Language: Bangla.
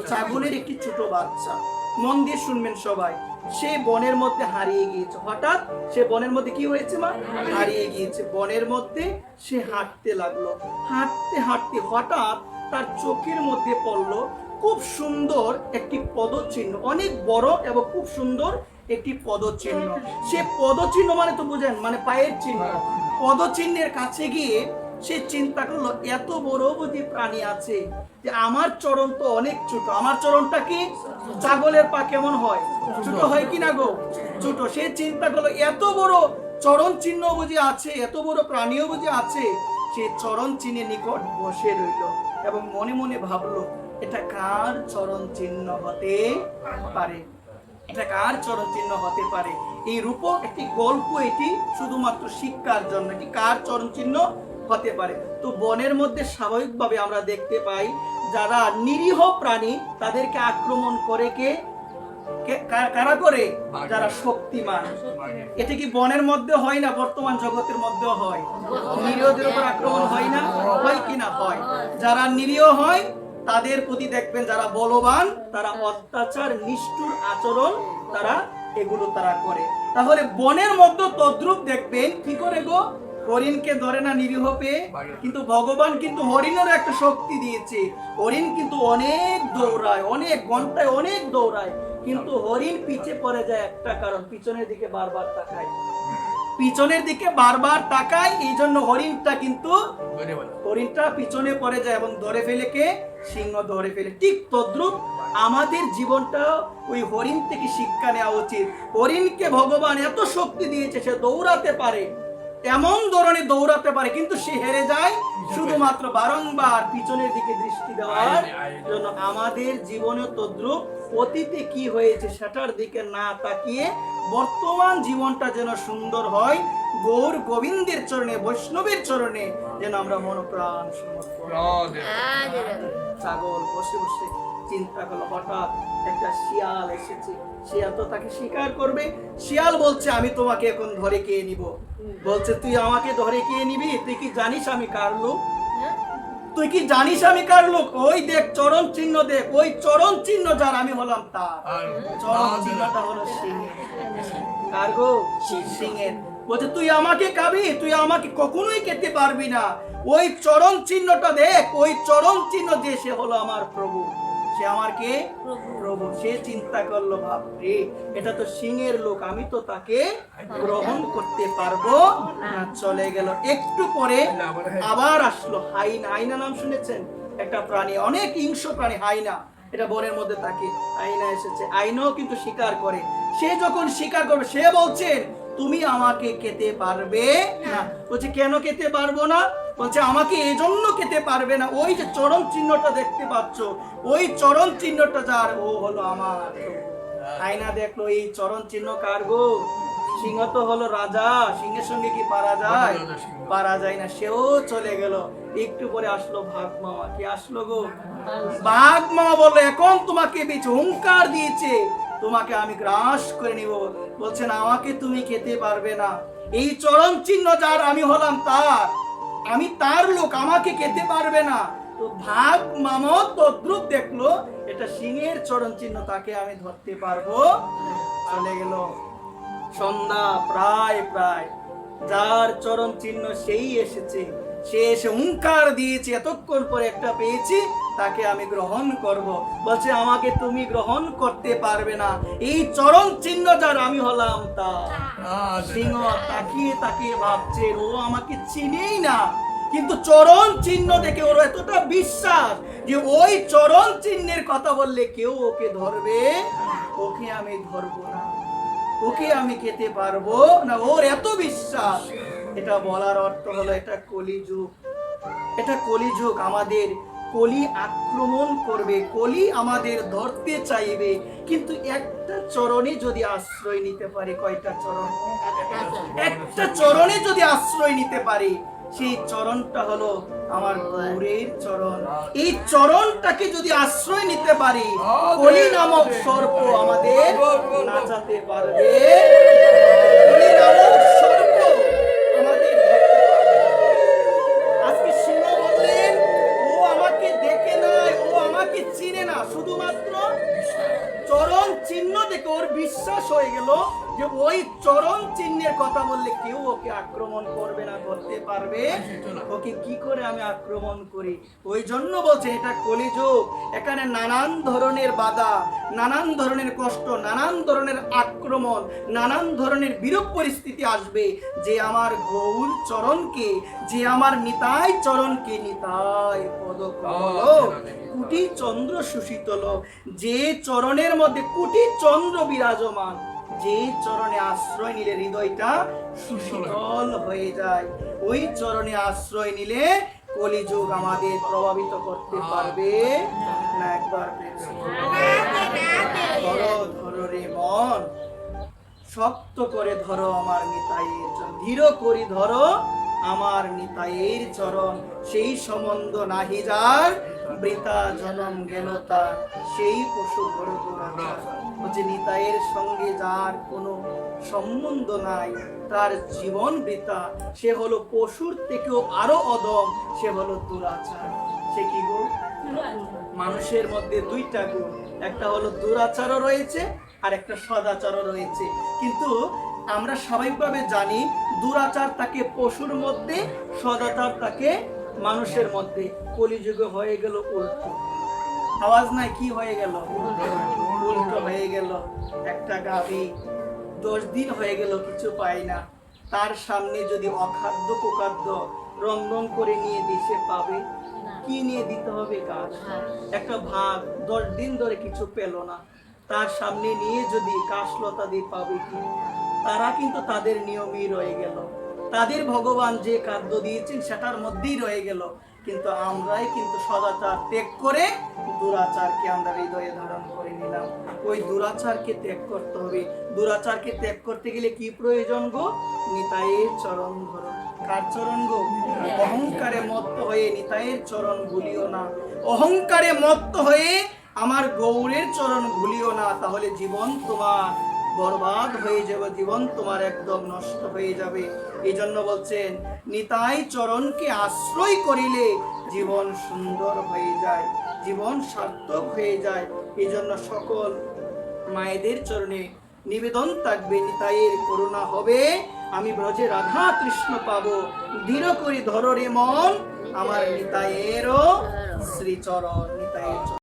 ছাগলের একটি ছোট বাচ্চা। মন দিয়ে শুনবেন সবাই। সে বনের মধ্যে হারিয়ে গিয়েছে। হঠাৎ সে বনের মধ্যে কি হয়েছে মা? হারিয়ে গিয়েছে। বনের মধ্যে সে হাঁটতে লাগলো। হাঁটতে হাঁটতে হঠাৎ তার চোখের মধ্যে পড়লো খুব সুন্দর একটি পদচিহ্ন, অনেক বড় এবং খুব সুন্দর একটি পদচিহ্ন। সে পদচিহ্ন মানে তো বুঝেন, মানে পায়ের চিহ্ন। পদচিহ্নের কাছে গিয়ে সে চিন্তা করলো এত বড় বুঝি প্রাণী আছে, যে আমার চরণ তো অনেক ছোট। আমার চরণটা কি? ছাগলের পা কেমন হয়? ছোট হয় কি না গো? ছোট। সে চিন্তা করলো এত বড় চরণ চিহ্ন বুঝি আছে, এত বড় প্রাণীও বুঝি আছে। সে চরণ চিহ্নের নিকট বসে রইল এবং মনে মনে ভাবলো এটা কার চরণ চিহ্ন হতে পারে? এটা কার চরণ চিহ্ন হতে পারে? এই রূপক একটি গল্প, এটি শুধুমাত্র শিক্ষার জন্য। এটি কার চরণ চিহ্ন হতে পারে? তো বনের মধ্যে স্বাভাবিকভাবে আমরা দেখতে পাই যারা নিরীহ প্রাণী তাদেরকে আক্রমণ করে কে? কারা করে? যারা শক্তিমান। এটা কি বনের মধ্যে হয় না? বর্তমান জগতের মধ্যেও হয়। নিরীহদের উপর আক্রমণ হয় না? হয় কিনা? হয়। যারা নিরীহ হয় তাদের প্রতি দেখবেন যারা বলবান তারা অত্যাচার, নিষ্ঠুর আচরণ তারা এগুলো তারা করে। তাহলে বনের মধ্যে তদ্রূপ দেখবেন কি করে গো? হরিণকে ধরে না নিরীহ পেয়ে, কিন্তু ভগবান কিন্তু হরিণের একটা শক্তি দিয়েছে। হরিণ কিন্তু অনেক দৌড়ায়, অনেক ঘন্টায় অনেক দৌড়ায়, কিন্তু হরিণ পিছে পড়ে যায় একটা কারণ, পিছনের দিকে বারবার তাকায়। পিছনের দিকে বারবার তাকায়, এই জন্য হরিণটা পিছনে পড়ে যায় এবং ধরে ফেলে কে? সিংহ ধরে ফেলে। ঠিক তদ্রূপ আমাদের জীবনটা ওই হরিণ থেকে শিক্ষা নেওয়া উচিত। হরিণকে ভগবান এত শক্তি দিয়েছে, সে দৌড়াতে পারে, এমন ধরনের দৌড়াতে পারে, কিন্তু সে হেরে যায় শুধুমাত্র বারংবার পিছনের দিকে দৃষ্টি দেওয়ার জন্য। আমাদের জীবনে তদ্রূপ অতীতে কি হয়েছে সেটার দিকে না তাকিয়ে বর্তমান জীবনটা যেন সুন্দর হয়, গৌর গোবিন্দের চরণে, বৈষ্ণবের চরণে যেন আমরা মনপ্রাণ সমর্পণ। ছাগল বসে বসে চিন্তা করলো, হঠাৎ একটা শিয়াল এসেছে। শিয়াল তো তাকে শিকার করবে। শিয়াল বলছে আমি তোমাকে এখন ধরে কে নিব। বলছে তুই আমাকে ধরে কে নিবি? তুই কি জানিস আমি কার লোক? তুই কি জানিস আমি কার লোক? ওই দেখ চরণ চিহ্ন, দেখ ওই চরণ চিহ্ন যার, আমি হলাম তার। চরণ চিহ্নটা হলো সিংহের। কার গো? সিংহের। বলছে তুই আমাকে খাবি? তুই আমাকে কখনোই খেতে পারবি না। ওই চরণ চিহ্নটা দেখ, ওই চরণ চিহ্ন যে, সে হলো আমার প্রভু। সে আমার কে? প্রভু। সে চিন্তা করলো, বাপরে এটা তো সিংহের লোক, আমি তো তাকে গ্রহণ করতে পারবো না। চলে গেল। একটু পরে আবার আসলো হাইনা। হাইনা নাম শুনেছেন? একটা প্রাণী, অনেক হিংস্র প্রাণী হাইনা। এটা বনের মধ্যে থাকে। হাইনা এসেছে। হাইনাও কিন্তু শিকার করে। সে যখন শিকার করবে, সে বলছেন তুমি আমাকে খেতে পারবে না। বলছে কেন খেতে পারবো না? বলছে আমাকে এই জন্য খেতে পারবে না, ওই যে চরণ চিহ্নটা দেখতে পাচ্ছ, ওই চরণ চিহ্নটা যার, ও হলো আমার। হাইনা দেখলো এই চরণ চিহ্ন কার গো? সিংহ তো হলো রাজা, সিংহের সঙ্গে কি পারা যায়? পারা যায় না। সেও চলে গেল। একটু পরে আসলো বাঘ মামা। কি আসলো গো? বাঘ মামা বললো এখন তোমাকে বিচ হুঙ্কার দিয়েছে, তোমাকে আমি গ্রাস করে নিব। বলছেন আমাকে তুমি খেতে পারবে না, এই চরণ চিহ্ন যার, আমি হলাম তার, আমি তার লোক, আমাকে খেতে পারবে না। তো বাঘ মামা তদ্রূপ দেখলো এটা সিংহের চরণ চিহ্ন, তাকে আমি ধরতে পারবো। চলে গেল। সন্ধ্যা প্রায় প্রায়, যার চরণ চিহ্ন সেই এসেছে। সে এসে হুঙ্কার দিয়েছে এতক্ষণ পরে একটা পেয়েছি, তাকে আমি গ্রহণ করব। বলছে আমাকে তুমি গ্রহণ করতে পারবে না, এই চরণ চিহ্ন যার, আমি হলাম তার। সিংহ তাকিয়ে তাকিয়ে ভাবছে ও আমাকে চিনেই না, কিন্তু চরণ চিহ্ন দেখে ওর এতটা বিশ্বাস যে ওই চরণ চিহ্নের কথা বললে কেউ ওকে ধরবে, ওকে আমি ধরবো না, ওকে আমি খেতে পারবো না, ওর এত বিশ্বাস। এটা বলার অর্থ হলো এটা কলিযুগ। এটা কলিযুগ। আমাদের কলি আক্রমণ করবে, কলি আমাদের ধরতে চাইবে, কিন্তু একটা চরণে যদি আশ্রয় নিতে পারি। কয়টা চরণ? একটা চরণে যদি আশ্রয় নিতে পারি, সেই চরণটা হলো আমার গৌরের চরণ। এই চরণটাকে যদি আশ্রয় নিতে পারি, কলি নামক সর্প আমাদের নাচাতে পারবে। কলি নামক সর্প আমাদের ধরতে পারবে। আজকে সিংহ বললেন ও আমাকে দেখে নাই, ও আমাকে চিনে না, শুধুমাত্র শুধুমাত্র চরণ চিহ্ন দেখে ওর বিশ্বাস হয়ে গেল যে ওই চরণ চিহ্নের কথা বললে কেউ ওকে আক্রমণ করবে না, করতে পারবে। ওকে কি করে আমি আক্রমণ করি? ওই জন্য বলছে এটা কলিযুগ, এখানে নানান ধরনের বাধা, নানান ধরনের কষ্ট, নানান ধরনের আক্রমণ, নানান ধরনের বিরূপ পরিস্থিতি আসবে। যে আমার গৌর চরণকে, যে আমার নিতাই চরণকে, নিতাই পদ কমল কোটি চন্দ্র সুশীতল, যে চরণের মধ্যে কোটি চন্দ্র বিরাজমান, যে চরণে আশ্রয় নিলে হৃদয়টা সুশীতল হয়ে যায়, ওই চরণে আশ্রয় নিলে কলিযুগ আমাদের প্রভাবিত করতে পারবে না। একবার ধরো ধরো রে মন, শক্ত করে ধরো আমার নিতাইয়ের চরণ, ধীর করি ধরো আমার নিতাইয়ের চরণ। সেই সম্বন্ধ নাহি যার, বৃথা জনম গেল তার, সেই পশু ঘর দুরাচার। যে নিতাইয়ের সঙ্গে যার কোনো সম্বন্ধ নাই, তার জীবন বৃথা, সে হলো পশুর থেকেও আরো অদম, সে হলো দুরাচার। সে কি গুণ? মানুষের মধ্যে দুইটা গুণ, একটা হলো দুরাচারও রয়েছে আর একটা সদাচারও রয়েছে। কিন্তু আমরা স্বাভাবিকভাবে জানি দুরাচার তাকে পশুর মধ্যে, সদাচার তাকে মানুষের মধ্যে। কলিযুগে হয়ে গেল উল্টো। আওয়াজ নাই, কি হয়ে গেল? উল্টো হয়ে গেল। একটা গাভী 10 দিন হয়ে গেল কিছু পায় না, তার সামনে যদি অখাদ্য কুখাদ্য রন্ধন করে নিয়ে দিছে পাবে? কি নিয়ে দিতে হবে? ঘাস। একটা ভাগ 10 দিন ধরে কিছু পেল না, তার সামনে নিয়ে যদি কাশলতা দিয়ে পাবে কি? তারা কিন্তু তাদের নিয়মই রয়ে গেল, তাদের ভগবান যে খাদ্য দিয়েছেন সেটার মধ্যেই রয়ে গেল। কিন্তু আমরাই কিন্তু সদাচার ত্যাগ করে দুরাচারকে আমরা হৃদয়ে ধারণ করে নিলাম। ওই দুরাচারকে ত্যাগ করতে হবে। দুরাচারকে ত্যাগ করতে গেলে কি প্রয়োজন গো? নিতাইয়ের চরণ ধরো। কার চরণ গো? অহংকারে মত্ত হয়ে নিতাইয়ের চরণ ভুলিও না। অহংকারে মত্ত হয়ে আমার গৌরের চরণ ভুলিও না, তাহলে জীবন তোমার বরবাদ হয়ে যাবে, জীবন তোমার একদম নষ্ট হয়ে যাবে। এই জন্য বলছেন নিতাই চরণকে আশ্রয় করিলে জীবন সুন্দর হয়ে যায়, জীবন সার্থক হয়ে যায়। এই জন্য সকল মায়েদের চরণে নিবেদন থাকবে, নিতাইয়ের করুণা হবে, আমি ব্রজে রাধা কৃষ্ণ পাবো। দৃঢ় করি ধরো রে মন, আমার নিতাইয়েরও শ্রীচরণ, নিতাইয়ের